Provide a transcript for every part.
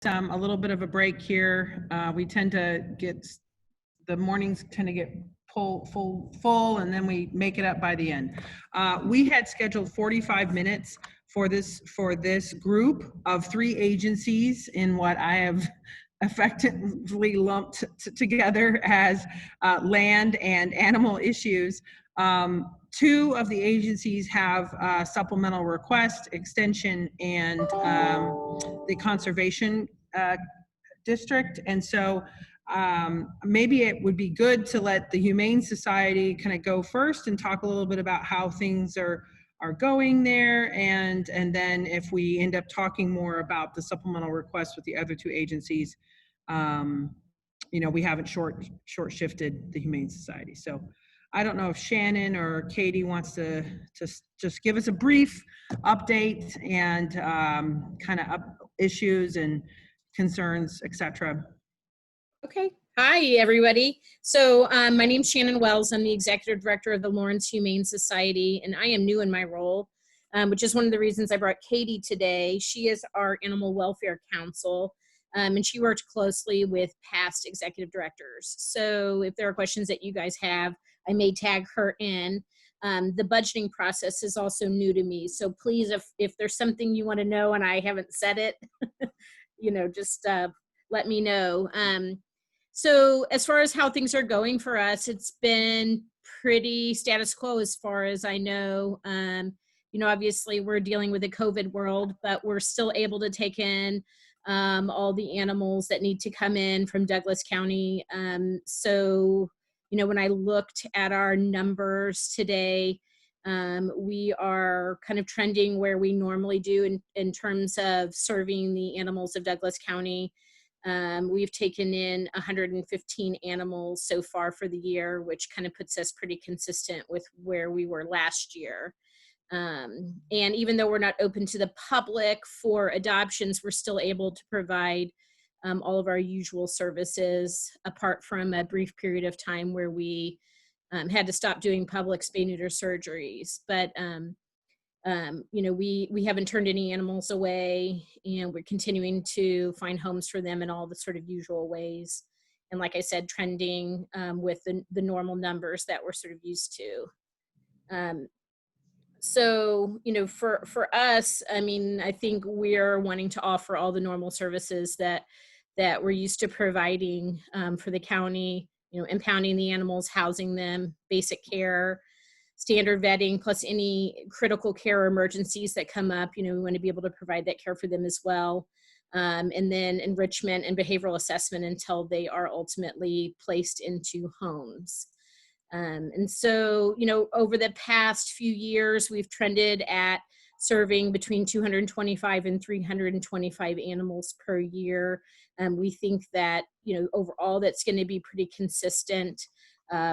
a little bit of a break here. We tend to get, the mornings tend to get full, and then we make it up by the end. We had scheduled 45 minutes for this group of 3 agencies in what I have effectively lumped together as land and animal issues. 2 of the agencies have supplemental request, extension, and the conservation district. And so maybe it would be good to let the Humane Society kind of go first and talk a little bit about how things are going there, and then if we end up talking more about the supplemental requests with the other 2 agencies, we haven't short shifted the Humane Society. So I don't know if Shannon or Katie wants to just give us a brief update and kind of issues and concerns, etc. Okay. Hi, everybody. So my name's Shannon Wells. I'm the Executive Director of the Lawrence Humane Society, and I am new in my role, which is one of the reasons I brought Katie today. She is our Animal Welfare Counsel, and she worked closely with past executive directors. So if there are questions that you guys have, I may tag her in. The budgeting process is also new to me. So please, if there's something you want to know and I haven't said it, just let me know. So as far as how things are going for us, it's been pretty status quo as far as I know. Obviously we're dealing with the COVID world, but we're still able to take in all the animals that need to come in from Douglas County. When I looked at our numbers today, we are kind of trending where we normally do in terms of serving the animals of Douglas County. We've taken in 115 animals so far for the year, which kind of puts us pretty consistent with where we were last year. And even though we're not open to the public for adoptions, we're still able to provide all of our usual services, apart from a brief period of time where we had to stop doing public spay-neuter surgeries. But we haven't turned any animals away, and we're continuing to find homes for them in all the sort of usual ways. And like I said, trending with the normal numbers that we're sort of used to. For us, I think we're wanting to offer all the normal services that we're used to providing for the county, impounding the animals, housing them, basic care, standard vetting, plus any critical care or emergencies that come up. We want to be able to provide that care for them as well. And then enrichment and behavioral assessment until they are ultimately placed into homes. Over the past few years, we've trended at serving between 225 and 325 animals per year. We think that, overall that's going to be pretty consistent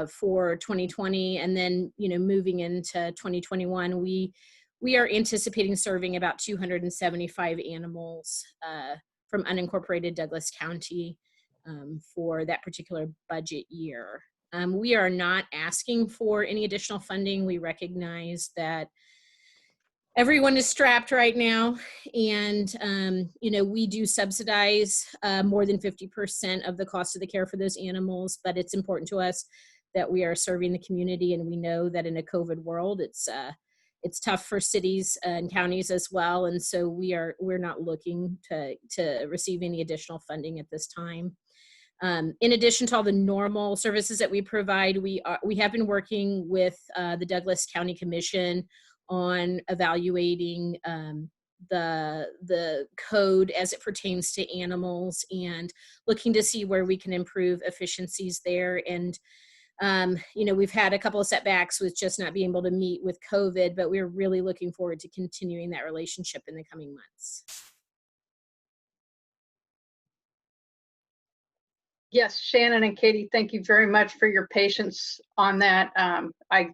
for 2020. And then, moving into 2021, we are anticipating serving about 275 animals from unincorporated Douglas County for that particular budget year. We are not asking for any additional funding. We recognize that everyone is strapped right now, and we do subsidize more than 50% of the cost of the care for those animals, but it's important to us that we are serving the community, and we know that in a COVID world, it's tough for cities and counties as well, and so we're not looking to receive any additional funding at this time. In addition to all the normal services that we provide, we have been working with the Douglas County Commission on evaluating the code as it pertains to animals and looking to see where we can improve efficiencies there. And we've had a couple of setbacks with just not being able to meet with COVID, but we're really looking forward to continuing that relationship in the coming months. Yes, Shannon and Katie, thank you very much for your patience on that. I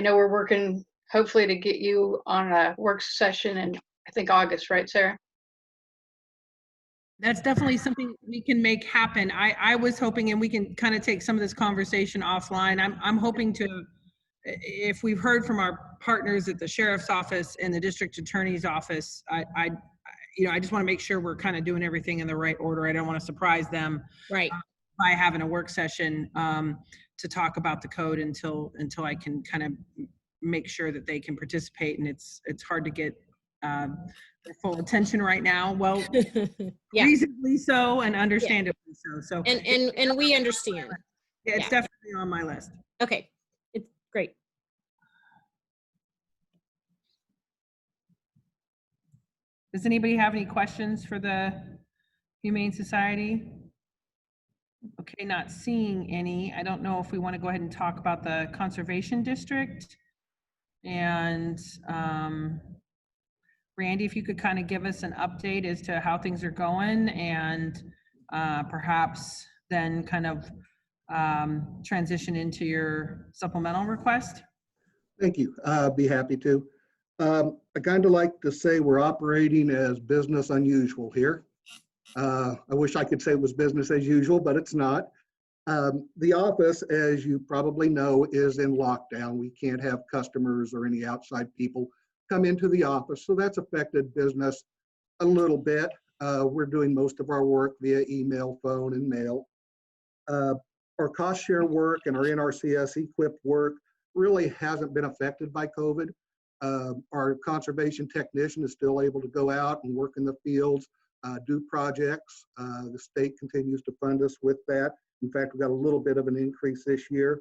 know we're working hopefully to get you on a work session in, I think, August, right, Sarah? That's definitely something we can make happen. I was hoping, and we can kind of take some of this conversation offline. I'm hoping to, if we've heard from our partners at the sheriff's office and the district attorney's office, I just want to make sure we're kind of doing everything in the right order. I don't want to surprise them Right. by having a work session to talk about the code until I can kind of make sure that they can participate. And it's hard to get their full attention right now. Well, Yeah. reasonably so and understandably so. So And we understand. yeah, it's Yeah. definitely on my list. Okay. It's great. Does anybody have any questions for the Humane Society? Okay, not seeing any. I don't know if we want to go ahead and talk about the Conservation District. And Randy, if you could kind of give us an update as to how things are going, and perhaps then kind of transition into your supplemental request. Thank you. Be happy to. I kind of like to say we're operating as business unusual here. I wish I could say it was business as usual, but it's not. The office, as you probably know, is in lockdown. We can't have customers or any outside people come into the office, so that's affected business a little bit. We're doing most of our work via email, phone, and mail. Our cost share work and our NRCS equipped work really hasn't been affected by COVID. Our conservation technician is still able to go out and work in the fields, do projects. The state continues to fund us with that. In fact, we've got a little bit of an increase this year.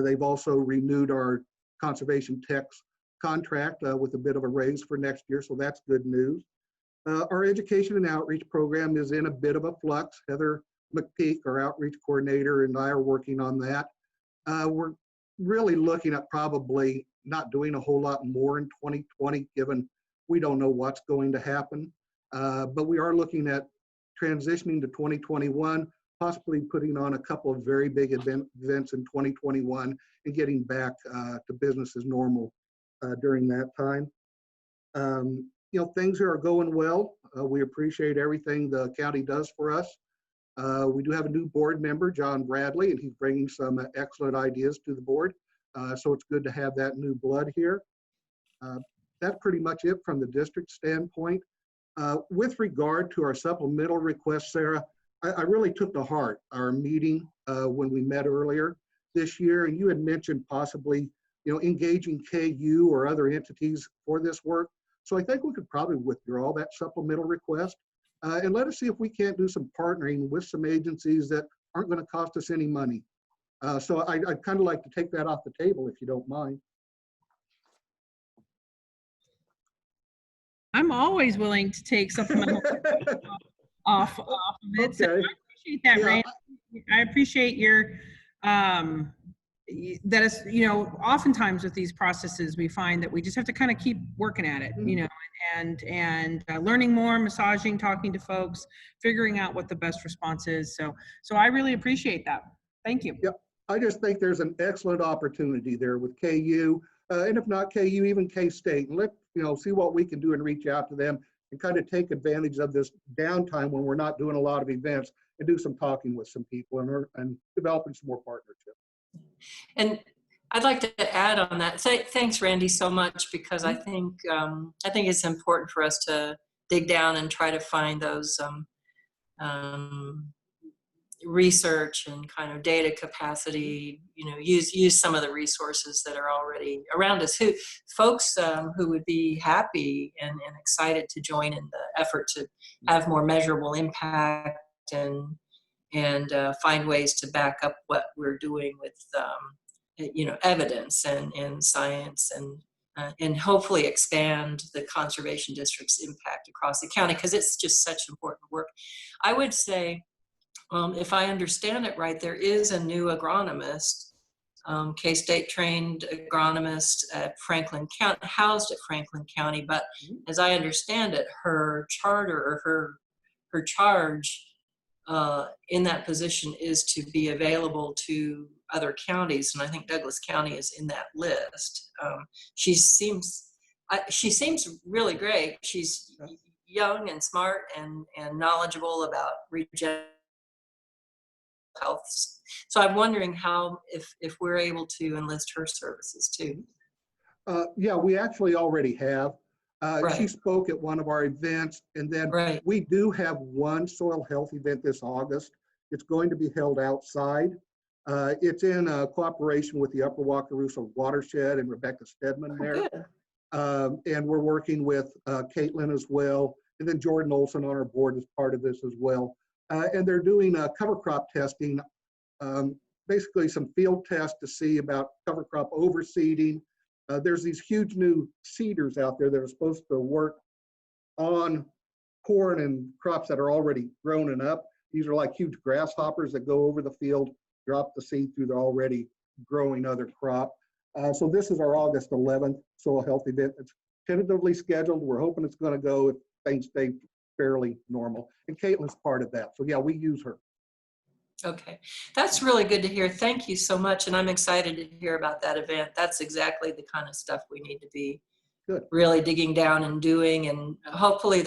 They've also renewed our conservation tech's contract with a bit of a raise for next year, so that's good news. Our education and outreach program is in a bit of a flux. Heather McPeak, our outreach coordinator, and I are working on that. We're really looking at probably not doing a whole lot more in 2020, given we don't know what's going to happen. But we are looking at transitioning to 2021, possibly putting on a couple of very big events in 2021 and getting back to business as normal during that time. Things are going well. We appreciate everything the county does for us. We do have a new board member, John Bradley, and he's bringing some excellent ideas to the board. So it's good to have that new blood here. That's pretty much it from the district standpoint. With regard to our supplemental request, Sarah, I really took to heart our meeting when we met earlier this year, and you had mentioned possibly engaging KU or other entities for this work. So I think we could probably withdraw that supplemental request and let us see if we can't do some partnering with some agencies that aren't going to cost us any money. So I'd kind of like to take that off the table if you don't mind. I'm always willing to take supplemental off of it. So I appreciate that, Randy. I appreciate your that is, oftentimes with these processes, we find that we just have to kind of keep working at it, and learning more, massaging, talking to folks, figuring out what the best response is. So I really appreciate that. Thank you. Yep. I just think there's an excellent opportunity there with KU, and if not KU, even K-State, and let see what we can do and reach out to them and kind of take advantage of this downtime when we're not doing a lot of events and do some talking with some people and developing some more partnerships. And I'd like to add on that. Thanks, Randy, so much, because I think it's important for us to dig down and try to find those research and kind of data capacity. Use some of the resources that are already around us. Folks who would be happy and excited to join in the effort to have more measurable impact and find ways to back up what we're doing with evidence and science and hopefully expand the conservation district's impact across the county, because it's just such important work. I would say, if I understand it right, there is a new agronomist, K-State trained agronomist at Franklin County, housed at Franklin County, but as I understand it, her charter or her charge in that position is to be available to other counties, and I think Douglas County is in that list. She seems really great. She's young and smart and knowledgeable about regenerative health. So I'm wondering how if we're able to enlist her services too. Yeah, we actually already have. She Right. spoke at one of our events, and then Right. we do have one soil health event this August. It's going to be held outside. It's in cooperation with the Upper Wakarusa Watershed and Rebecca Stedman Oh, there. good. And we're working with Caitlin as well. And then Jordan Olson on our board is part of this as well. And they're doing cover crop testing, basically some field tests to see about cover crop overseeding. There's these huge new seeders out there that are supposed to work on corn and crops that are already grown and up. These are like huge grasshoppers that go over the field, drop the seed through the already growing other crop. So this is our August 11th soil health event. It's tentatively scheduled. We're hoping it's going to go if things stay fairly normal. And Caitlin's part of that. So yeah, we use her. Okay, that's really good to hear. Thank you so much. And I'm excited to hear about that event. That's exactly the kind of stuff we need to be Good. really digging down and doing. And hopefully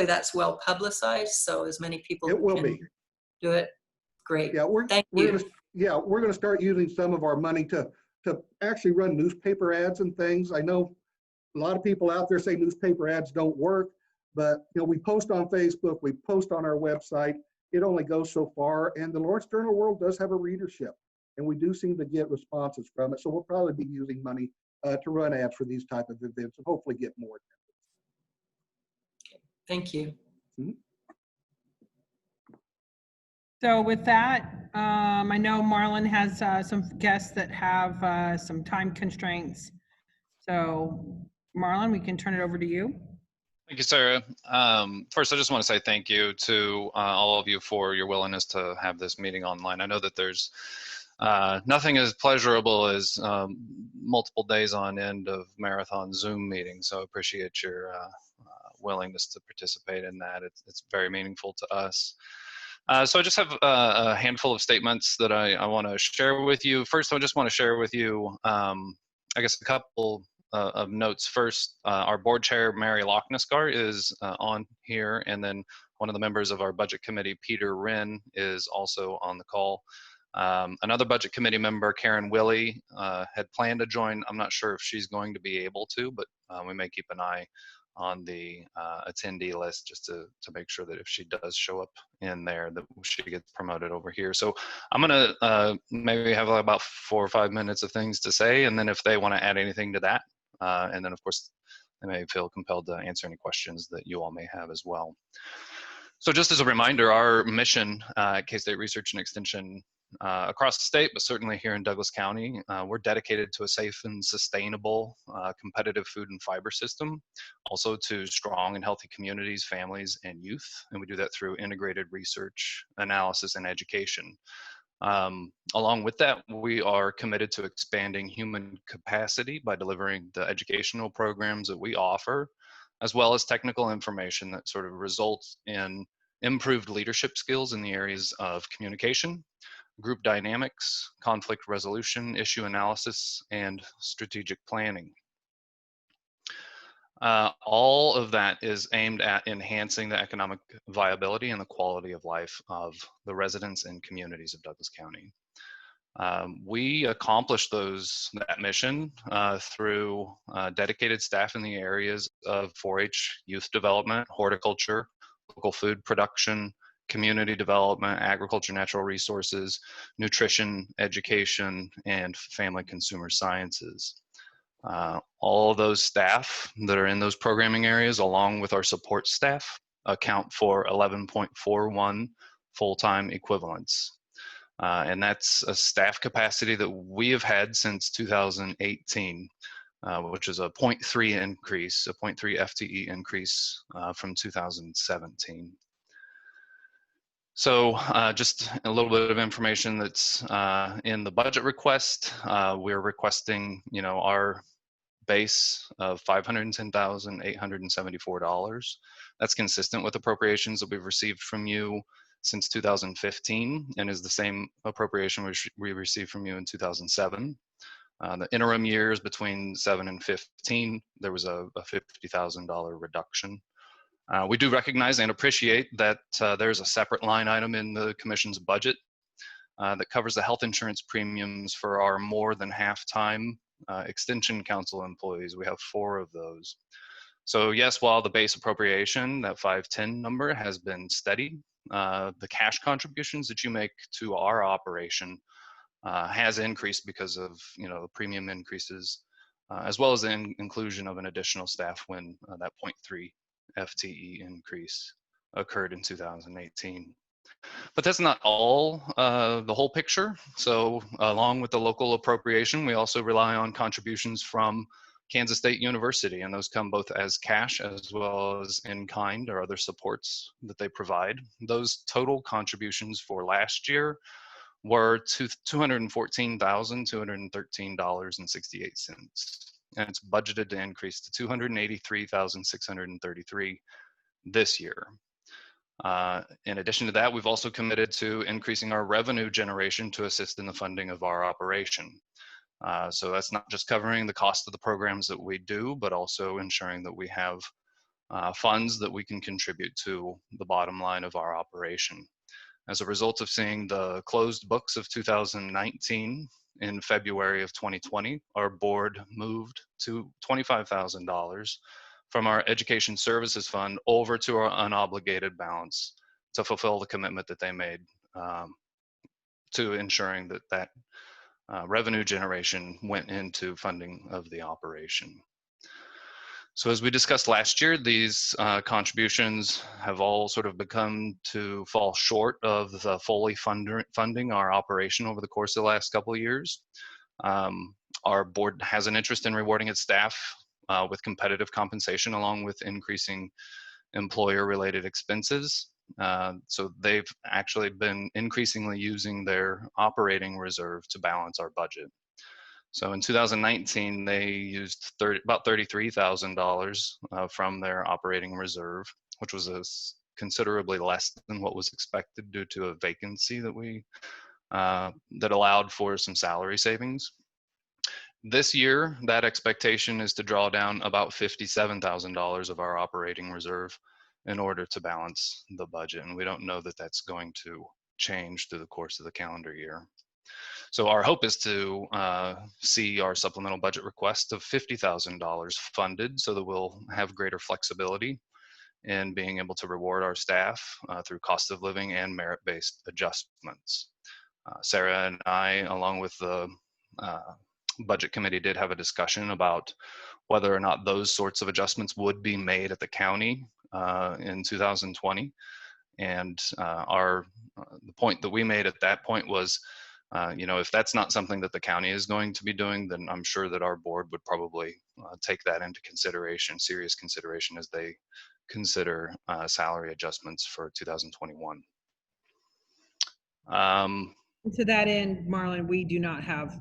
that's well publicized, so as many people It will can be. do it. Great. Yeah, Thank you. we're gonna start using some of our money to actually run newspaper ads and things. I know a lot of people out there say newspaper ads don't work, but we post on Facebook, we post on our website. It only goes so far, and the Lawrence Journal World does have a readership, and we do seem to get responses from it. So we'll probably be using money to run ads for these type of events and hopefully get more. Thank you. Mhm. So with that, I know Marlon has some guests that have some time constraints. So Marlon, we can turn it over to you. Thank you, Sarah. First, I just want to say thank you to all of you for your willingness to have this meeting online. I know that there's nothing as pleasurable as multiple days on end of marathon Zoom meetings, so I appreciate your willingness to participate in that. It's very meaningful to us. So I just have a handful of statements that I want to share with you. First, I just want to share with you, I guess, a couple of notes. First, our board chair, Mary Lochnaskar, is on here, and then one of the members of our budget committee, Peter Wren, is also on the call. Another budget committee member, Karen Willey, had planned to join. I'm not sure if she's going to be able to, but we may keep an eye on the attendee list just to make sure that if she does show up in there, that she gets promoted over here. So I'm gonna maybe have about 4 or 5 minutes of things to say, and then if they want to add anything to that, and then of course they may feel compelled to answer any questions that you all may have as well. So just as a reminder, our mission at K-State Research and Extension across the state, but certainly here in Douglas County, we're dedicated to a safe and sustainable competitive food and fiber system, also to strong and healthy communities, families, and youth. And we do that through integrated research, analysis, and education. Along with that, we are committed to expanding human capacity by delivering the educational programs that we offer, as well as technical information that sort of results in improved leadership skills in the areas of communication, group dynamics, conflict resolution, issue analysis, and strategic planning. All of that is aimed at enhancing the economic viability and the quality of life of the residents and communities of Douglas County. We accomplish that mission through dedicated staff in the areas of 4-H, youth development, horticulture, local food production, community development, agriculture, natural resources, nutrition, education, and family consumer sciences. All of those staff that are in those programming areas, along with our support staff, account for 11.41 full-time equivalents. And that's a staff capacity that we have had since 2018, which is a 0.3 increase, a 0.3 FTE increase from 2017. So just a little bit of information that's in the budget request. We're requesting, our base of $510,874. That's consistent with appropriations that we've received from you since 2015 and is the same appropriation which we received from you in 2007. The interim years between 7 and 15, there was a $50,000 reduction. We do recognize and appreciate that there's a separate line item in the Commission's budget that covers the health insurance premiums for our more than half-time Extension Council employees. We have 4 of those. So yes, while the base appropriation, that 510 number, has been steady, the cash contributions that you make to our operation has increased because of the premium increases, as well as the inclusion of an additional staff when that 0.3 FTE increase occurred in 2018. But that's not all, the whole picture. So along with the local appropriation, we also rely on contributions from Kansas State University, and those come both as cash as well as in kind or other supports that they provide. Those total contributions for last year were $214,213.68, and it's budgeted to increase to $283,633 this year. In addition to that, we've also committed to increasing our revenue generation to assist in the funding of our operation. So that's not just covering the cost of the programs that we do, but also ensuring that we have funds that we can contribute to the bottom line of our operation. As a result of seeing the closed books of 2019 in February of 2020, our board moved to $25,000 from our Education Services Fund over to our unobligated balance to fulfill the commitment that they made to ensuring that revenue generation went into funding of the operation. So as we discussed last year, these contributions have all sort of become to fall short of the fully funding our operation over the course of the last couple of years. Our board has an interest in rewarding its staff with competitive compensation, along with increasing employer-related expenses. So they've actually been increasingly using their operating reserve to balance our budget. So in 2019, they used about $33,000 from their operating reserve, which was considerably less than what was expected due to a vacancy that allowed for some salary savings. This year, that expectation is to draw down about $57,000 of our operating reserve in order to balance the budget. And we don't know that that's going to change through the course of the calendar year. So our hope is to see our supplemental budget request of $50,000 funded so that we'll have greater flexibility in being able to reward our staff through cost of living and merit-based adjustments. Sarah and I, along with the budget committee, did have a discussion about whether or not those sorts of adjustments would be made at the county in 2020. And the point that we made at that point was, if that's not something that the county is going to be doing, then I'm sure that our board would probably take that into consideration, serious consideration, as they consider salary adjustments for 2021. To that end, Marlon, we do not have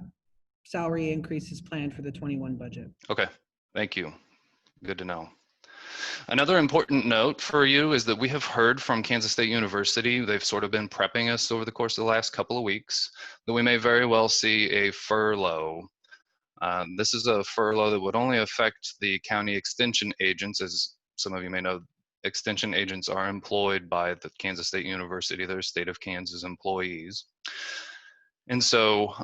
salary increases planned for the 21 budget. Okay, thank you. Good to know. Another important note for you is that we have heard from Kansas State University. They've sort of been prepping us over the course of the last couple of weeks that we may very well see a furlough. This is a furlough that would only affect the county extension agents. As some of you may know, extension agents are employed by the Kansas State University. They're state of Kansas employees. And so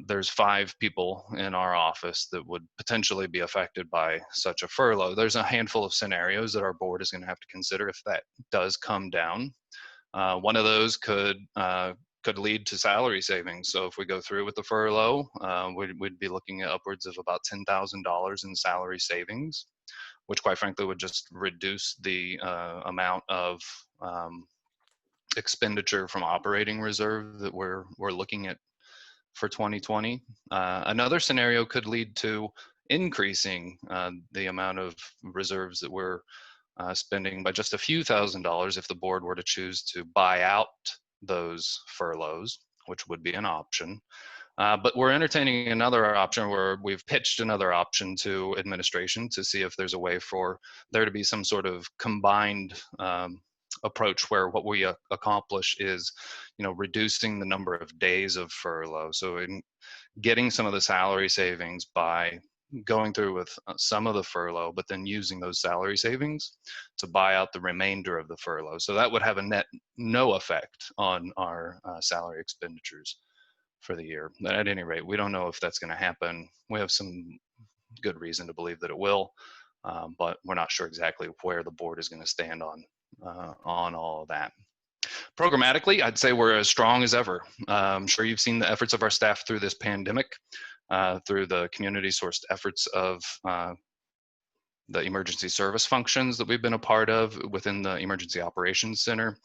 there's 5 people in our office that would potentially be affected by such a furlough. There's a handful of scenarios that our board is going to have to consider if that does come down. One of those could lead to salary savings. So if we go through with the furlough, we'd be looking at upwards of about $10,000 in salary savings, which quite frankly would just reduce the amount of expenditure from operating reserve that we're looking at for 2020. Another scenario could lead to increasing the amount of reserves that we're spending by just a few $1,000s if the board were to choose to buy out those furloughs, which would be an option. But we're entertaining another option where we've pitched another option to administration to see if there's a way for there to be some sort of combined approach where what we accomplish is, reducing the number of days of furlough. So in getting some of the salary savings by going through with some of the furlough, but then using those salary savings to buy out the remainder of the furlough. So that would have a no effect on our salary expenditures for the year. But at any rate, we don't know if that's going to happen. We have some good reason to believe that it will, but we're not sure exactly where the board is going to stand on all of that. Programmatically, I'd say we're as strong as ever. I'm sure you've seen the efforts of our staff through this pandemic, through the community-sourced efforts of the emergency service functions that we've been a part of within the Emergency Operations Center,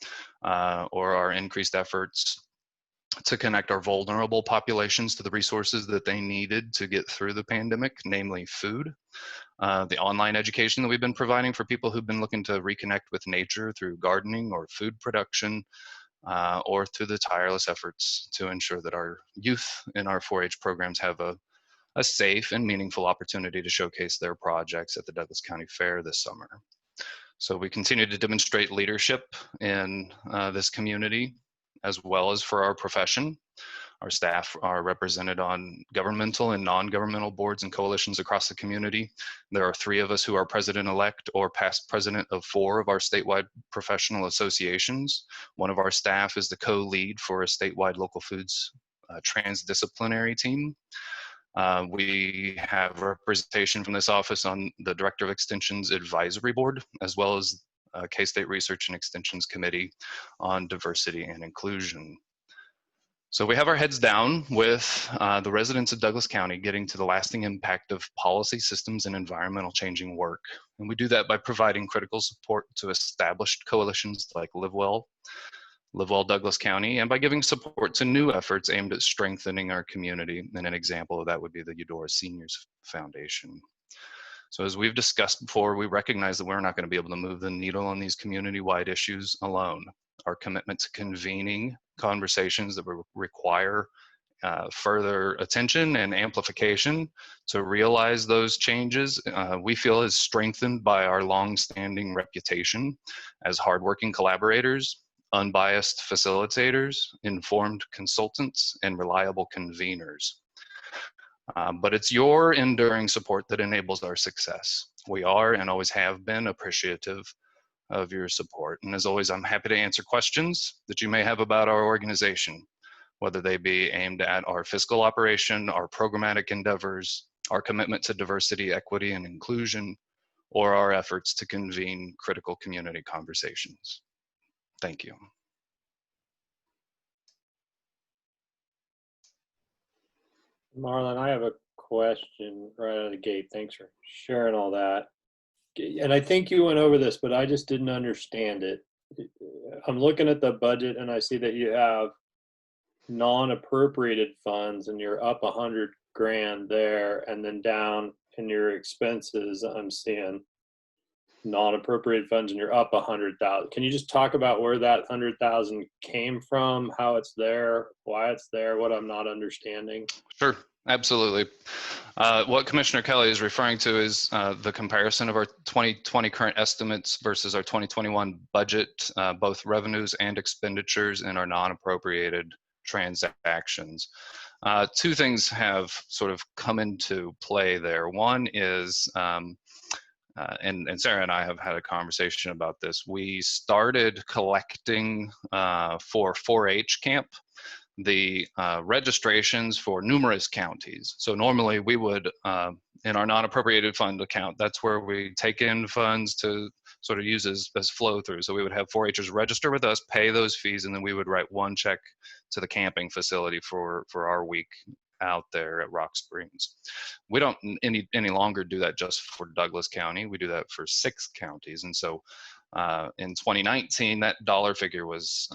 or our increased efforts to connect our vulnerable populations to the resources that they needed to get through the pandemic, namely food. The online education that we've been providing for people who've been looking to reconnect with nature through gardening or food production, or through the tireless efforts to ensure that our youth in our 4-H programs have a safe and meaningful opportunity to showcase their projects at the Douglas County Fair this summer. So we continue to demonstrate leadership in this community, as well as for our profession. Our staff are represented on governmental and non-governmental boards and coalitions across the community. There are 3 of us who are president-elect or past president of 4 of our statewide professional associations. One of our staff is the co-lead for a statewide local foods transdisciplinary team. We have representation from this office on the Director of Extension's Advisory Board, as well as K-State Research and Extensions Committee on Diversity and Inclusion. So we have our heads down with the residents of Douglas County getting to the lasting impact of policy, systems, and environmental changing work. And we do that by providing critical support to established coalitions like Live Well Douglas County, and by giving support to new efforts aimed at strengthening our community. And an example of that would be the Eudora Seniors Foundation. So as we've discussed before, we recognize that we're not going to be able to move the needle on these community-wide issues alone. Our commitment to convening conversations that require further attention and amplification to realize those changes, we feel is strengthened by our long-standing reputation as hardworking collaborators, unbiased facilitators, informed consultants, and reliable conveners. But it's your enduring support that enables our success. We are and always have been appreciative of your support. And as always, I'm happy to answer questions that you may have about our organization, whether they be aimed at our fiscal operation, our programmatic endeavors, our commitment to diversity, equity, and inclusion, or our efforts to convene critical community conversations. Thank you. Marlon, I have a question right out of the gate. Thanks for sharing all that. And I think you went over this, but I just didn't understand it. I'm looking at the budget and I see that you have non-appropriated funds and you're up 100 grand there, and then down in your expenses, I'm seeing non-appropriated funds and you're up 100,000. Can you just talk about where that 100,000 came from, how it's there, why it's there, what I'm not understanding? Sure, absolutely. What Commissioner Kelly is referring to is the comparison of our 2020 current estimates versus our 2021 budget, both revenues and expenditures in our non-appropriated transactions. 2 things have sort of come into play there. One is, and Sarah and I have had a conversation about this. We started collecting for 4-H camp the registrations for numerous counties. So normally we would, in our non-appropriated fund account, that's where we take in funds to sort of use as flow through. So we would have 4-Hers register with us, pay those fees, and then we would write one check to the camping facility for our week out there at Rock Springs. We don't any longer do that just for Douglas County. We do that for 6 counties. And so in 2019, that dollar figure was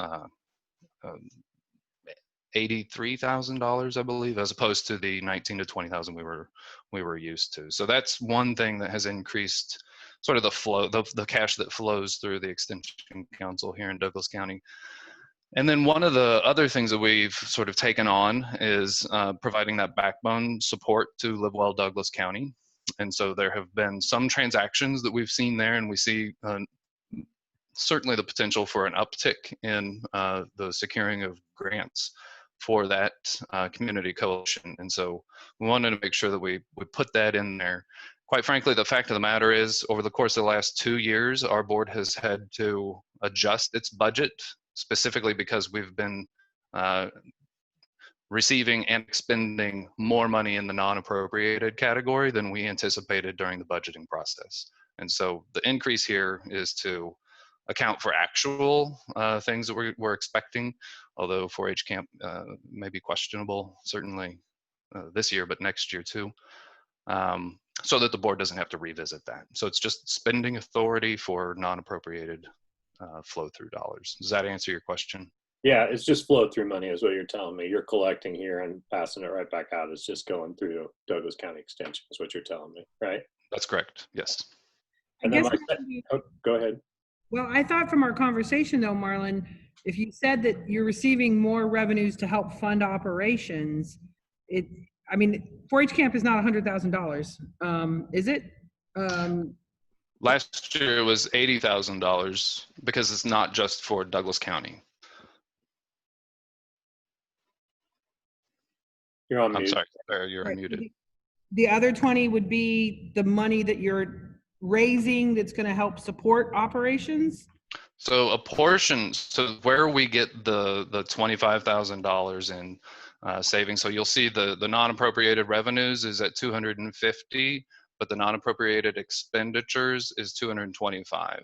$83,000, I believe, as opposed to the 19 to 20,000 we were used to. So that's one thing that has increased sort of the flow, the cash that flows through the Extension Council here in Douglas County. And then one of the other things that we've sort of taken on is providing that backbone support to Live Well Douglas County. And so there have been some transactions that we've seen there, and we see certainly the potential for an uptick in the securing of grants for that community coalition. And so we wanted to make sure that we put that in there. Quite frankly, the fact of the matter is, over the course of the last 2 years, our board has had to adjust its budget, specifically because we've been receiving and expending more money in the non-appropriated category than we anticipated during the budgeting process. And so the increase here is to account for actual things that we're expecting, although 4-H camp may be questionable, certainly this year, but next year too, so that the board doesn't have to revisit that. So it's just spending authority for non-appropriated flow-through dollars. Does that answer your question? Yeah, it's just flow through money is what you're telling me. You're collecting here and passing it right back out. It's just going through Douglas County Extension is what you're telling me, right? That's correct, yes. And then go ahead. Well, I thought from our conversation though, Marlon, if you said that you're receiving more revenues to help fund operations, I mean, 4-H camp is not $100,000, is it? Last year it was $80,000 because it's not just for Douglas County. You're on I'm mute. sorry, you're muted. The other 20 would be the money that you're raising that's going to help support operations? So a portion, so where we get the $25,000 in savings, so you'll see the non-appropriated revenues is at 250, but the non-appropriated expenditures is 225.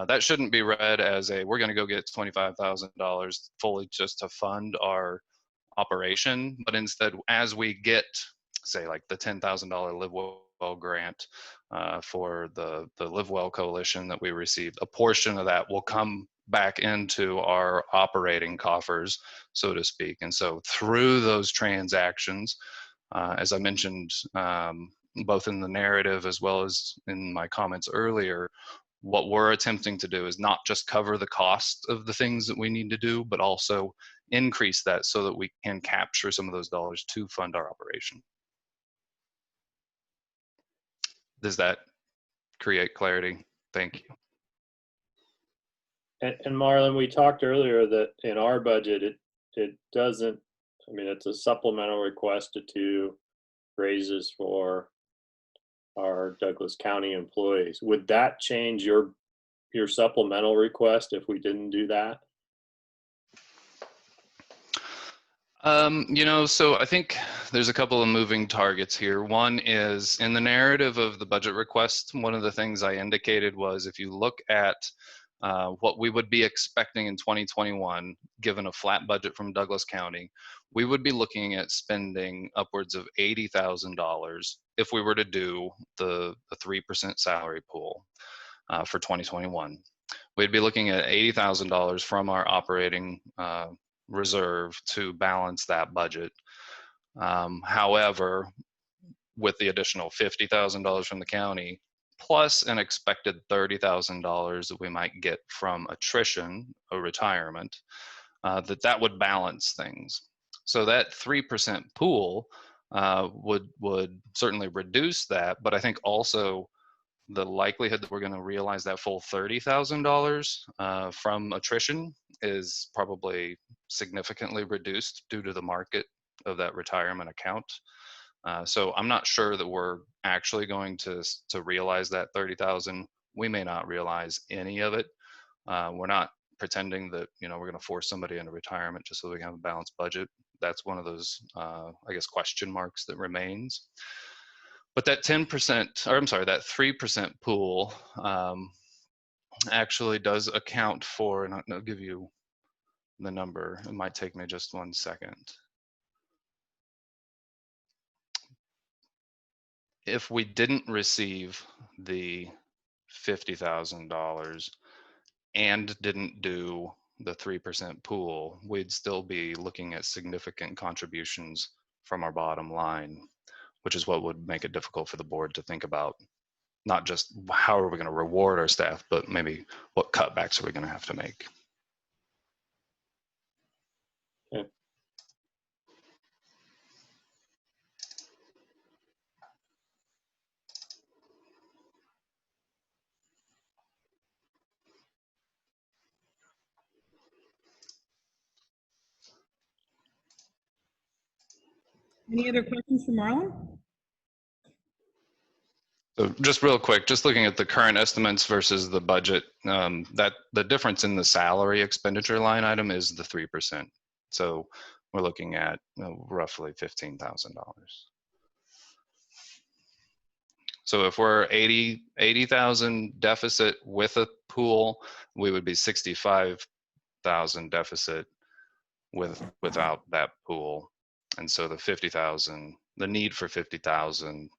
That shouldn't be read as we're going to go get $25,000 fully just to fund our operation, but instead, as we get, say, like the $10,000 Live Well grant for the Live Well Coalition that we received, a portion of that will come back into our operating coffers, so to speak. And so through those transactions, as I mentioned, both in the narrative as well as in my comments earlier, what we're attempting to do is not just cover the cost of the things that we need to do, but also increase that so that we can capture some of those dollars to fund our operation. Does that create clarity? Thank you. And Marlon, we talked earlier that in our budget, it doesn't, I mean, it's a supplemental request to raises for our Douglas County employees. Would that change your supplemental request if we didn't do that? So I think there's a couple of moving targets here. One is in the narrative of the budget request, one of the things I indicated was if you look at what we would be expecting in 2021, given a flat budget from Douglas County, we would be looking at spending upwards of $80,000 if we were to do the 3% salary pool for 2021. We'd be looking at $80,000 from our operating reserve to balance that budget. However, with the additional $50,000 from the county, plus an expected $30,000 that we might get from attrition or retirement, that would balance things. So that 3% pool would certainly reduce that, but I think also the likelihood that we're going to realize that full $30,000 from attrition is probably significantly reduced due to the market of that retirement account. So I'm not sure that we're actually going to realize that 30,000. We may not realize any of it. We're not pretending that we're going to force somebody into retirement just so we can have a balanced budget. That's one of those I guess question marks that remains. But that 10%, or I'm sorry, that 3% pool actually does account for, and I'll give you the number. It might take me just 1 second. If we didn't receive the $50,000 and didn't do the 3% pool, we'd still be looking at significant contributions from our bottom line, which is what would make it difficult for the board to think about not just how are we going to reward our staff, but maybe what cutbacks are we going to have to make. Okay. Any other questions for Marlon? So just real quick, just looking at the current estimates versus the budget, that the difference in the salary expenditure line item is the 3%. So we're looking at roughly $15,000. So if we're 80,000 deficit with a pool, we would be 65,000 deficit without that pool. And so the 50,000, the need for 50,000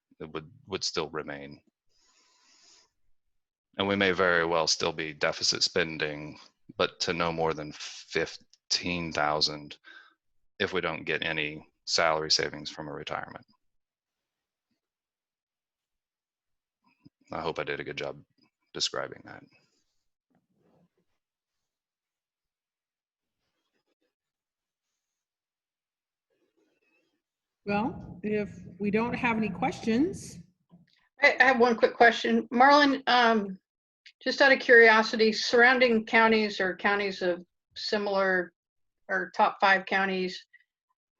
would still remain. And we may very well still be deficit spending, but to no more than 15,000 if we don't get any salary savings from a retirement. I hope I did a good job describing that. Well, if we don't have any questions, I have one quick question. Marlon, just out of curiosity, surrounding counties or counties of similar or top 5 counties,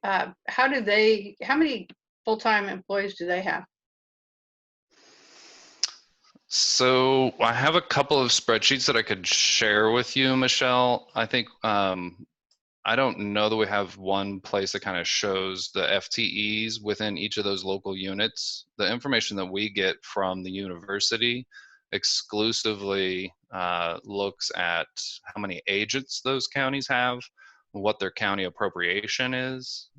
how many full-time employees do they have? So I have a couple of spreadsheets that I could share with you, Michelle. I think I don't know that we have one place that kind of shows the FTEs within each of those local units. The information that we get from the university exclusively looks at how many agents those counties have, what their county appropriation is,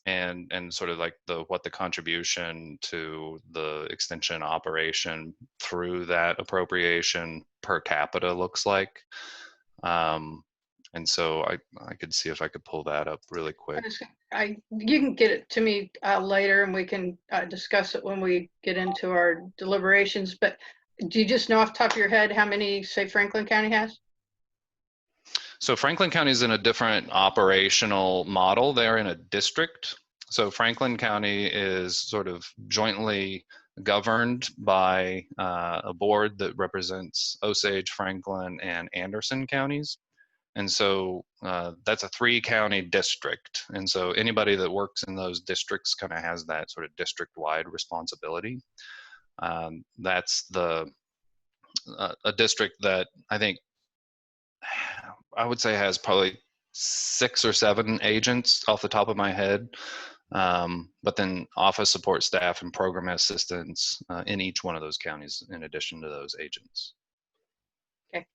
and sort of like what the contribution to the extension operation through that appropriation per capita looks like. And so I could see if I could pull that up really quick. You can get it to me later and we can discuss it when we get into our deliberations, but do you just know off the top of your head how many, say, Franklin County has? So Franklin County is in a different operational model. They're in a district. So Franklin County is sort of jointly governed by a board that represents Osage, Franklin, and Anderson counties. And so that's a 3-county district. And so anybody that works in those districts kind of has that sort of district-wide responsibility. That's a district that I think I would say has probably 6 or 7 agents off the top of my head, but then office support staff and program assistants in each one of those counties in addition to those agents. Okay,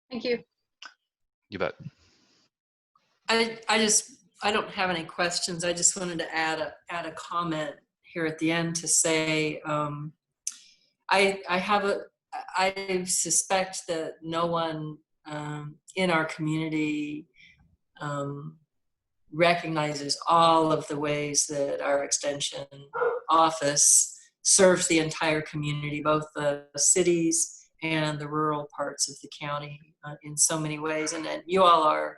thank you. You bet. I don't have any questions. I just wanted to add a comment here at the end to say I suspect that no one in our community recognizes all of the ways that our extension office serves the entire community, both the cities and the rural parts of the county in so many ways. And you all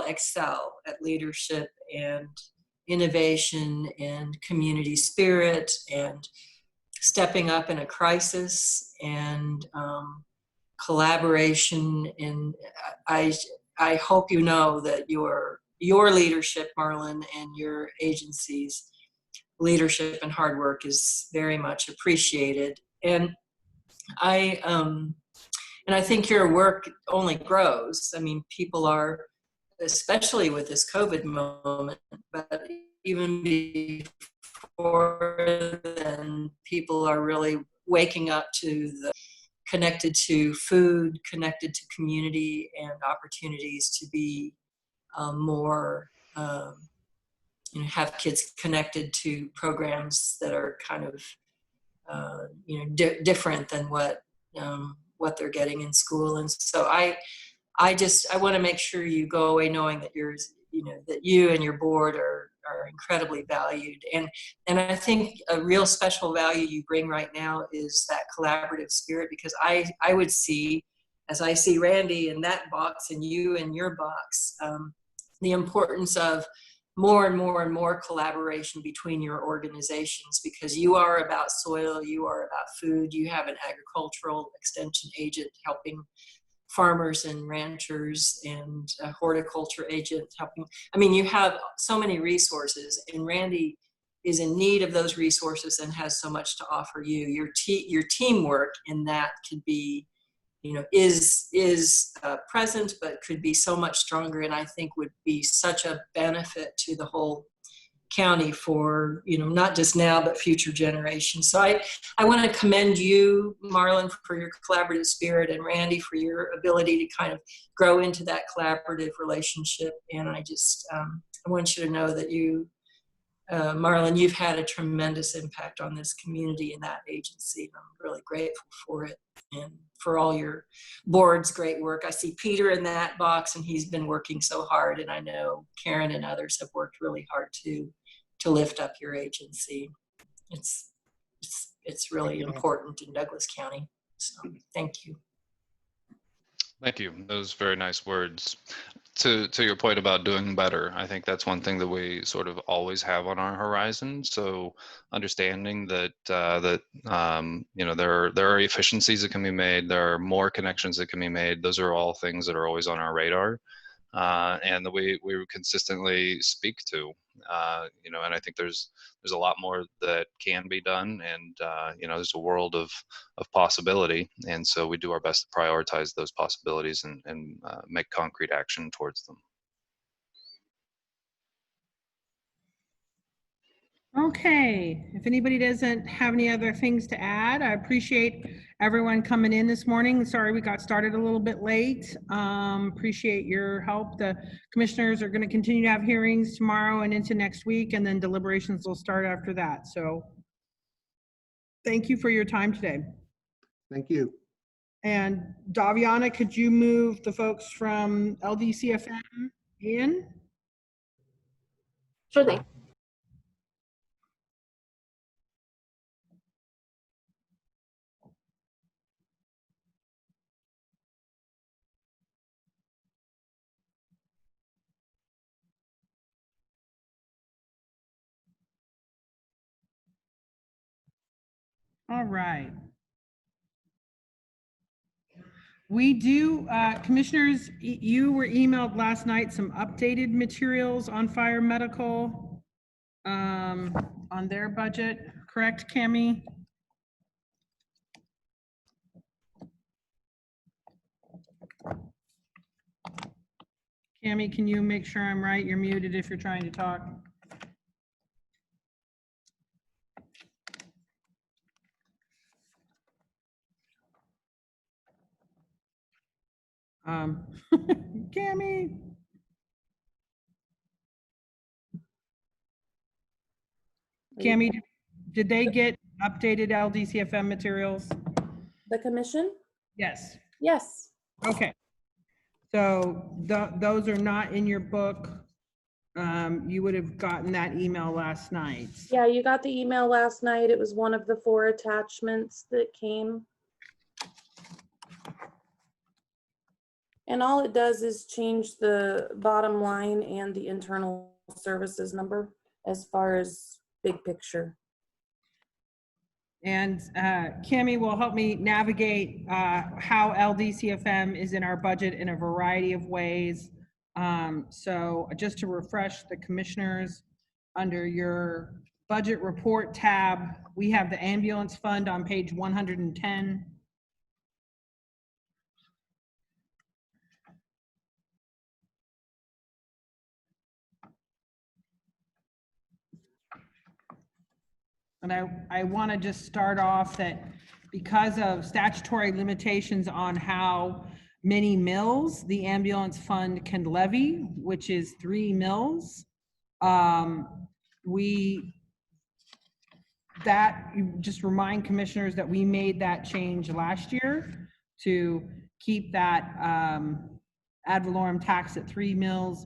excel at leadership and innovation and community spirit and stepping up in a crisis and collaboration. And I hope you know that your leadership, Marlon, and your agency's leadership and hard work is very much appreciated. And I think your work only grows. I mean, people are, especially with this COVID moment, but even before then, people are really waking up to connected to food, connected to community, and opportunities to be more, have kids connected to programs that are kind of, different than what they're getting in school. And so I want to make sure you go away knowing that that you and your board are incredibly valued. And I think a real special value you bring right now is that collaborative spirit, because I would see, as I see Randy in that box and you in your box, the importance of more and more and more collaboration between your organizations, because you are about soil, you are about food, you have an agricultural extension agent helping farmers and ranchers, and a horticulture agent helping. I mean, you have so many resources, and Randy is in need of those resources and has so much to offer you. Your teamwork in that could be is present, but could be so much stronger, and I think would be such a benefit to the whole county for, not just now, but future generations. So I want to commend you, Marlon, for your collaborative spirit, and Randy for your ability to kind of grow into that collaborative relationship. And I just, I want you to know that Marlon, you've had a tremendous impact on this community and that agency. And I'm really grateful for it, and for all your board's great work. I see Peter in that box, and he's been working so hard. And I know Karen and others have worked really hard too, to lift up your agency. It's really important in Douglas County. So thank you. Thank you. Those very nice words. To your point about doing better, I think that's one thing that we sort of always have on our horizon. So understanding that there are efficiencies that can be made, there are more connections that can be made. Those are all things that are always on our radar, and that we consistently speak to. And I think there's a lot more that can be done, and there's a world of possibility, and so we do our best to prioritize those possibilities and make concrete action towards them. Okay, if anybody doesn't have any other things to add, I appreciate everyone coming in this morning. Sorry we got started a little bit late. Appreciate your help. The commissioners are going to continue to have hearings tomorrow and into next week, and then deliberations will start after that. So thank you for your time today. Thank you. And Daviana, could you move the folks from LDCFM in? Sure thing. All right. We do, commissioners, you were emailed last night some updated materials on fire medical on their budget, correct, Cami? Cami, can you make sure I'm right? You're muted if you're trying to talk. Cami. Cami, did they get updated LDCFM materials? The commission? Yes. Yes. Okay. So those are not in your book. You would have gotten that email last night. Yeah, you got the email last night. It was one of the 4 attachments that came. And all it does is change the bottom line and the internal services number as far as big picture. And Cami will help me navigate how LDCFM is in our budget in a variety of ways. So just to refresh the commissioners, under your budget report tab, we have the ambulance fund on page 110. And I want to just start off that because of statutory limitations on how many mills the ambulance fund can levy, which is 3 mills, just remind commissioners that we made that change last year to keep that ad valorem tax at 3 mills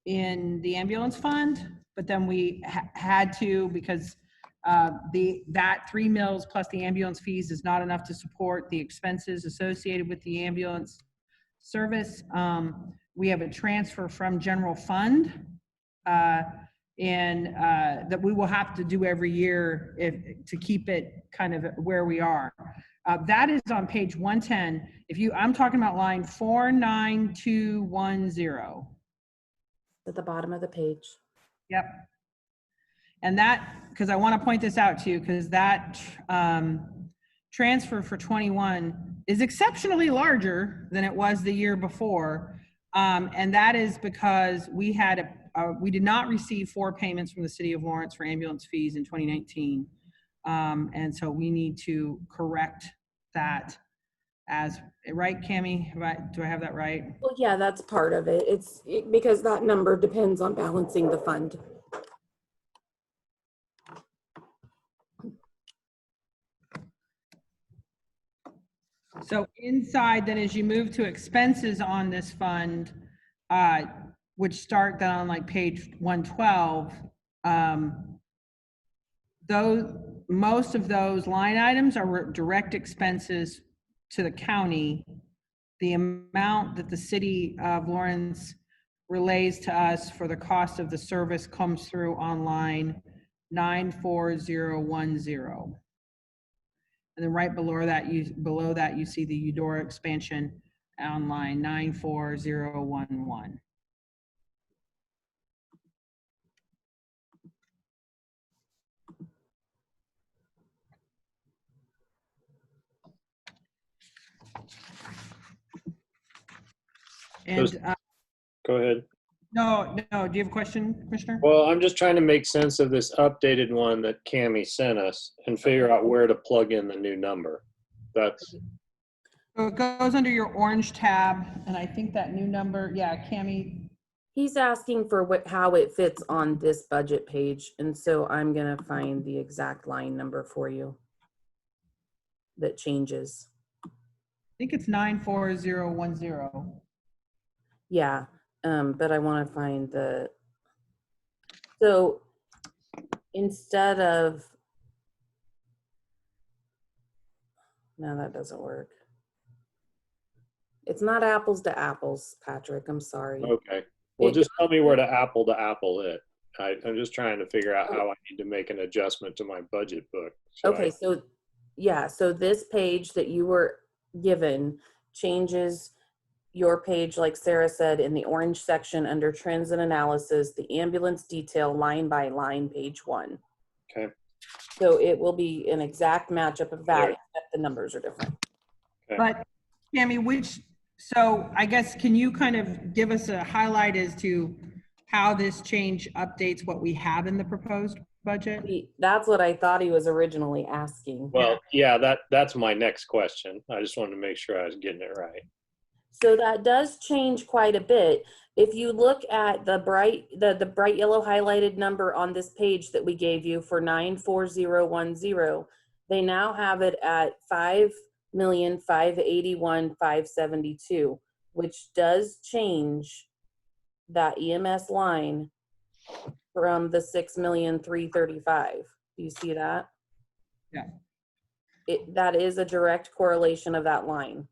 in the ambulance fund, but then we had to, because that 3 mills plus the ambulance fees is not enough to support the expenses associated with the ambulance service. We have a transfer from general fund that we will have to do every year to keep it kind of where we are. That is on page 110. I'm talking about line 49210. At the bottom of the page. Yep. And that, because I want to point this out to you, because that transfer for 21 is exceptionally larger than it was the year before. And that is because we did not receive 4 payments from the city of Lawrence for ambulance fees in 2019. And so we need to correct that right, Cammie? Do I have that right? Well, yeah, that's part of it. Because that number depends on balancing the fund. So inside, then as you move to expenses on this fund, which start then on like page 112, most of those line items are direct expenses to the county. The amount that the city of Lawrence relays to us for the cost of the service comes through on line 94010. And then right below that, you see the Eudora expansion on line 94011. And Go ahead. no, do you have a question, Commissioner? Well, I'm just trying to make sense of this updated one that Cammie sent us and figure out where to plug in the new number. That's So it goes under your orange tab, and I think that new number, yeah, Cammie. He's asking for how it fits on this budget page, and so I'm gonna find the exact line number for you that changes. I think it's 94010. Yeah, but I want to find so instead of, no, that doesn't work. It's not apples to apples, Patrick, I'm sorry. okay. Well, just tell me where to apple it. I'm just trying to figure out how I need to make an adjustment to my budget book. Okay, so yeah, so this page that you were given changes your page, like Sarah said, in the orange section under trends and analysis, the ambulance detail line by line, page 1. Okay. So it will be an exact matchup of that, except the numbers are different. Okay. But Cammie, so I guess, can you kind of give us a highlight as to how this change updates what we have in the proposed budget? That's what I thought he was originally asking. Well, yeah, that's my next question. I just wanted to make sure I was getting it right. So that does change quite a bit. If you look at the bright yellow highlighted number on this page that we gave you for 94010, they now have it at 5,581,572, which does change that EMS line from the 6,335,000. Do you see that? Yeah. That is a direct correlation of that line.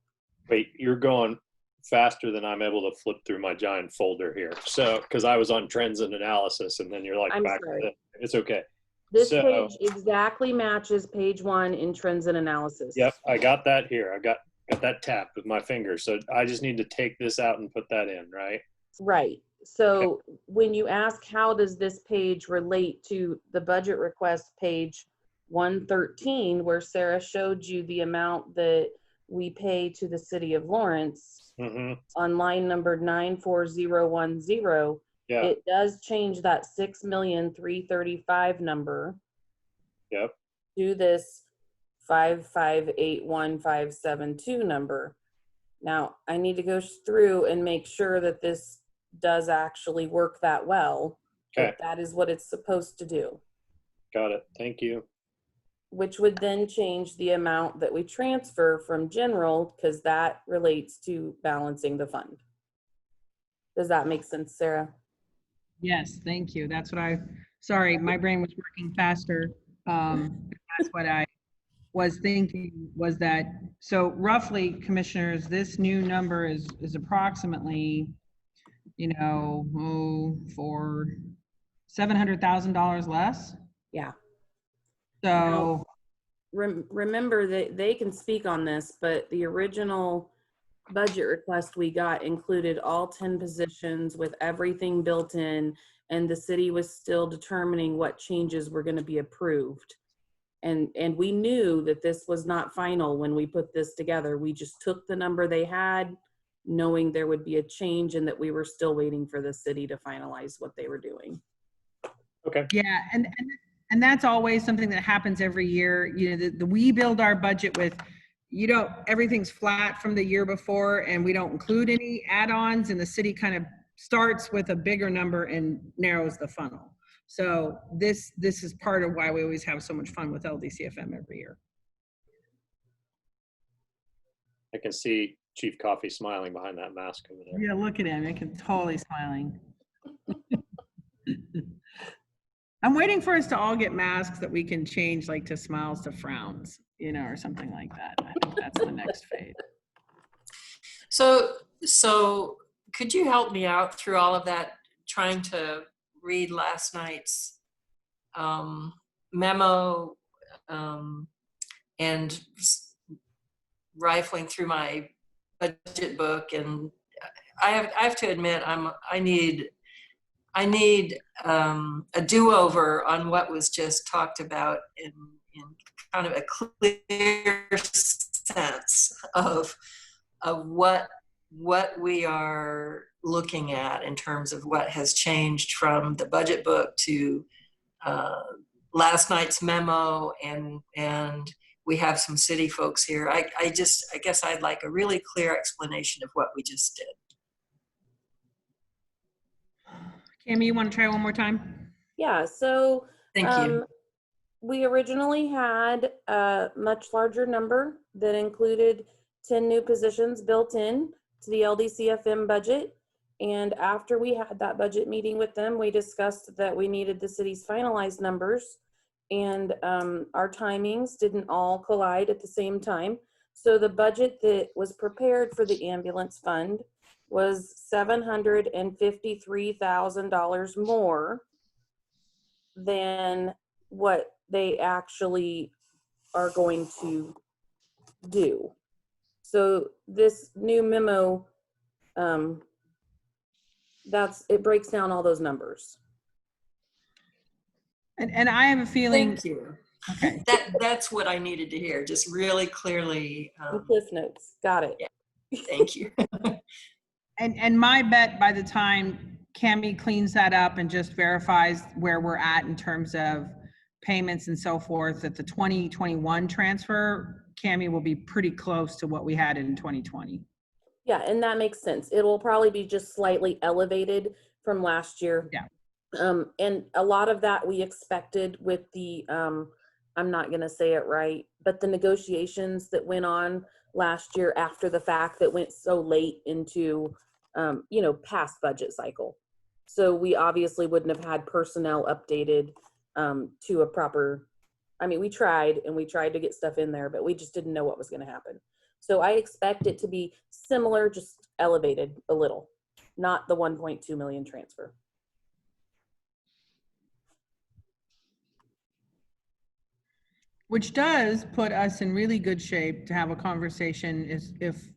Wait, you're going faster than I'm able to flip through my giant folder here. So, because I was on trends and analysis, and then you're like, I'm back sorry. to it's okay. This So- page exactly matches page 1 in trends and analysis. Yep, I got that here. I got that tapped with my finger. So I just need to take this out and put that in, right? Right. So when you ask how does this page relate to the budget request page 113, where Sarah showed you the amount that we pay to the city of Lawrence on line number 94010, Yeah. it does change that 6,335,000 number. Yep. To this 5,581,572 number. Now I need to go through and make sure that this does actually work that well. Okay. But that is what it's supposed to do, Got it. Thank you. which would then change the amount that we transfer from general, because that relates to balancing the fund. Does that make sense, Sarah? Yes, thank you. That's what sorry, my brain was working faster. That's what I was thinking, was that, so roughly, commissioners, this new number is approximately, for $700,000 less. Yeah. So Remember that they can speak on this, but the original budget request we got included all 10 positions with everything built in, and the city was still determining what changes were going to be approved. And we knew that this was not final when we put this together. We just took the number they had, knowing there would be a change and that we were still waiting for the city to finalize what they were doing. Okay. Yeah, and that's always something that happens every year. You know, we build our budget with, everything's flat from the year before, and we don't include any add-ons, and the city kind of starts with a bigger number and narrows the funnel. So this is part of why we always have so much fun with LDCFM every year. I can see Chief Coffee smiling behind that mask over there. Yeah, look at him. I can totally smiling. I'm waiting for us to all get masks that we can change like to smiles to frowns, or something like that. I think that's the next phase. So could you help me out through all of that, trying to read last night's memo and rifling through my budget book, and I have to admit I need a do-over on what was just talked about in kind of a clear sense of what we are looking at in terms of what has changed from the budget book to last night's memo, and we have some city folks here. I guess I'd like a really clear explanation of what we just did. Cami, you want to try one more time? Yeah, so Thank you. we originally had a much larger number that included 10 new positions built in to the LDCFM budget. And after we had that budget meeting with them, we discussed that we needed the city's finalized numbers, and our timings didn't all collide at the same time. So the budget that was prepared for the ambulance fund was $753,000 more than what they actually are going to do. So this new memo, it breaks down all those numbers. And I have a feeling. Thank you. Okay. That's what I needed to hear, just really clearly. Cliff notes, got it. Yeah, thank you. And my bet, by the time Cami cleans that up and just verifies where we're at in terms of payments and so forth, that the 2021 transfer, Cami, will be pretty close to what we had in 2020. Yeah, and that makes sense. It will probably be just slightly elevated from last year. Yeah. And a lot of that we expected with the, I'm not going to say it right, but the negotiations that went on last year after the fact that went so late into, past budget cycle. So we obviously wouldn't have had personnel updated to a proper, we tried to get stuff in there, but we just didn't know what was going to happen. So I expect it to be similar, just elevated a little, not the 1.2 million transfer. Which does put us in really good shape to have a conversation if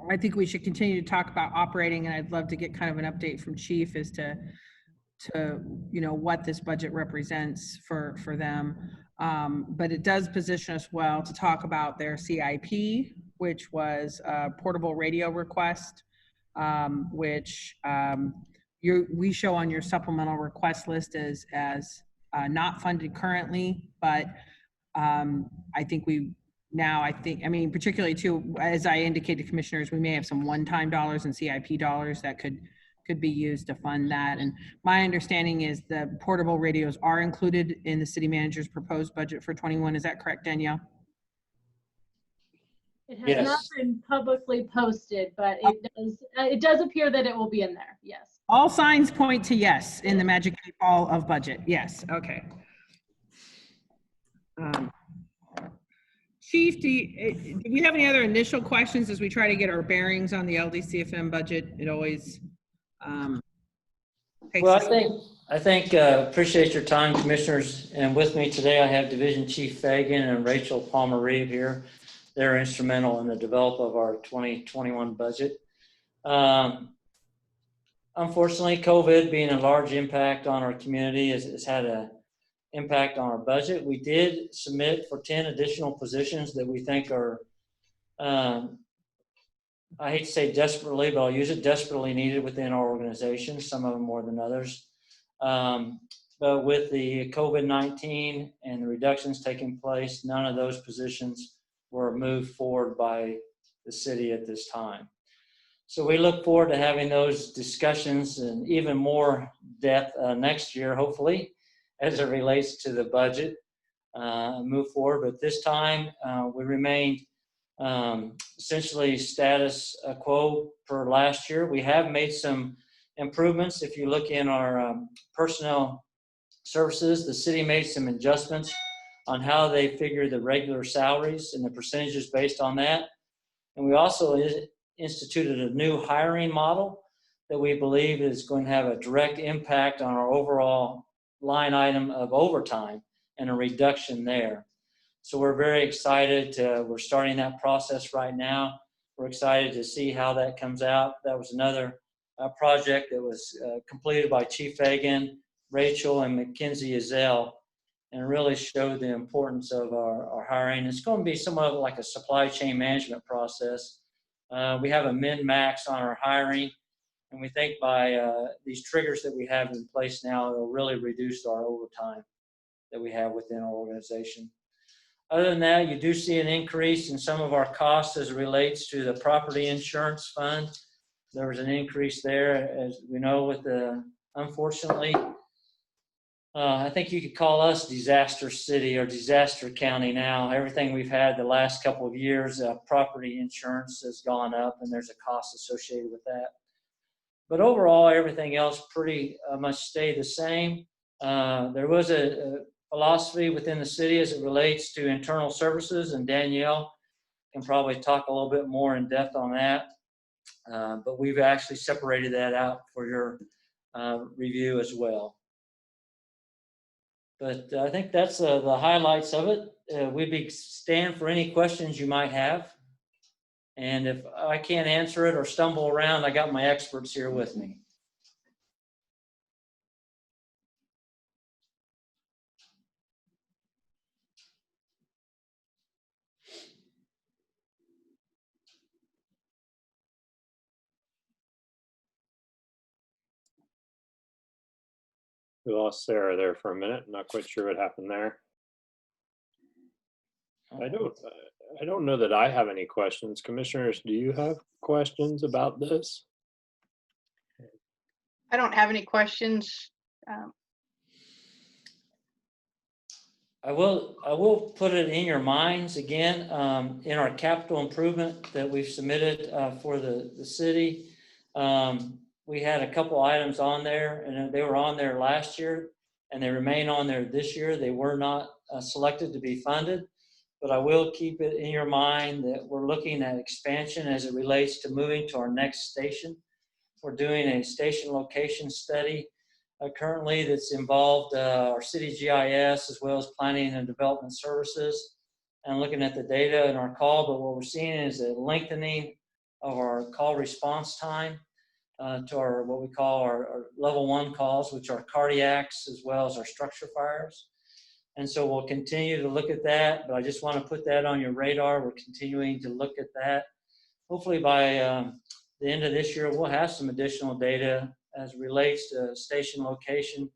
I think we should continue to talk about operating, and I'd love to get kind of an update from Chief as to what this budget represents for them. But it does position us well to talk about their CIP, which was a portable radio request, which we show on your supplemental request list as not funded currently, but I think particularly too, as I indicated to commissioners, we may have some one-time dollars and CIP dollars that could be used to fund that. And my understanding is the portable radios are included in the city manager's proposed budget for 21. Is that correct, Danielle? It has not been publicly posted, but it does appear that it will be in there. Yes. All signs point to yes in the Magic 8 Ball of budget. Yes. Okay. Chief, do we have any other initial questions as we try to get our bearings on the LDCFM budget? It always takes Well, us. I think appreciate your time, commissioners. And with me today, I have Division Chief Fagan and Rachel Palmer-Reeve here. They're instrumental in the development of our 2021 budget. Unfortunately, COVID being a large impact on our community has had a impact on our budget. We did submit for 10 additional positions that we think are, I hate to say desperately, but I'll use it, desperately needed within our organization, some of them more than others. But with the COVID-19 and the reductions taking place, none of those positions were moved forward by the city at this time. So we look forward to having those discussions in even more depth next year, hopefully, as it relates to the budget, move forward. But this time, we remained essentially status quo per last year. We have made some improvements. If you look in our personnel services, the city made some adjustments on how they figure the regular salaries and the percentages based on that. And we also instituted a new hiring model that we believe is going to have a direct impact on our overall line item of overtime and a reduction there. So we're very excited. We're starting that process right now. We're excited to see how that comes out. That was another project that was completed by Chief Fagan, Rachel, and Mackenzie Azell, and really showed the importance of our hiring. It's going to be somewhat like a supply chain management process. We have a min-max on our hiring, and we think by these triggers that we have in place now, it'll really reduce our overtime that we have within our organization. Other than that, you do see an increase in some of our costs as it relates to the property insurance fund. There was an increase there, as we know, with the, unfortunately, I think you could call us disaster city or disaster county now. Everything we've had the last couple of years, property insurance has gone up, and there's a cost associated with that. But overall, everything else pretty much stayed the same. There was a philosophy within the city as it relates to internal services, and Danielle can probably talk a little bit more in depth on that. But we've actually separated that out for your review as well. But I think that's the highlights of it. We'd stand for any questions you might have. And if I can't answer it or stumble around, I got my experts here with me. We lost Sarah there for a minute. Not quite sure what happened there. I don't know that I have any questions. Commissioners, do you have questions about this? I don't have any questions. I will put it in your minds again, in our capital improvement that we've submitted for the city. We had a couple items on there, and they were on there last year, and they remain on there this year. They were not selected to be funded, but I will keep it in your mind that we're looking at expansion as it relates to moving to our next station. We're doing a station location study currently that's involved our city GIS as well as planning and development services, and looking at the data in our call. But what we're seeing is a lengthening of our call response time to our what we call our level 1 calls, which are cardiacs as well as our structure fires. And so we'll continue to look at that, but I just want to put that on your radar. We're continuing to look at that. Hopefully by the end of this year, we'll have some additional data as it relates to station location.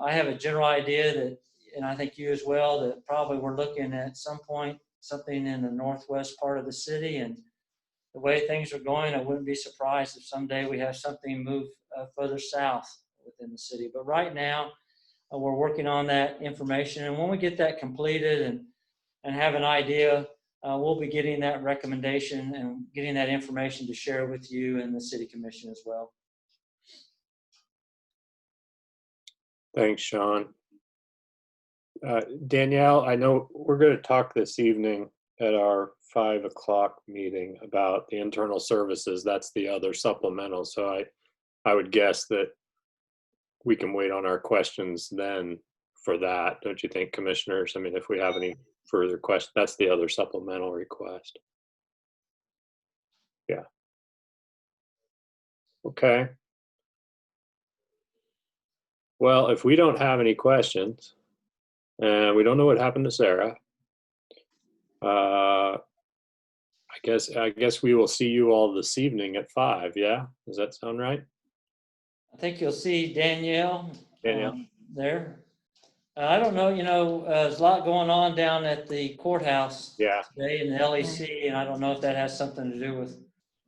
I have a general idea that, and I think you as well, that probably we're looking at some point something in the northwest part of the city. And the way things are going, I wouldn't be surprised if someday we have something move further south within the city. But right now, we're working on that information. And when we get that completed and have an idea, we'll be getting that recommendation and getting that information to share with you and the city commission as well. Thanks, Sean. Danielle, I know we're going to talk this evening at our 5 o'clock meeting about the internal services. That's the other supplemental. So I would guess that we can wait on our questions then for that. Don't you think, commissioners? I mean, if we have any further questions, that's the other supplemental request. Yeah. Okay. Well, if we don't have any questions, and we don't know what happened to Sarah, I guess we will see you all this evening at 5. Yeah, does that sound right, I think you'll see Danielle Danielle? there. I don't know, there's a lot going on down at the courthouse Yeah, today in the LEC, and I don't know if that has something to do with.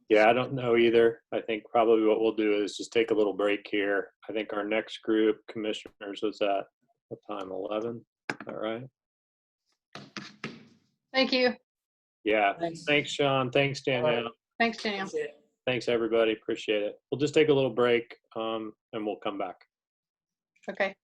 yeah, I don't know either. I think probably what we'll do is just take a little break here. I think our next group commissioners was at what time? 11. All right. Thank you. Yeah. Thanks. Thanks, Sean. Thanks, Danielle. Thanks, Danielle. Appreciate it. Thanks, everybody. Appreciate it. We'll just take a little break, and we'll come back. Okay.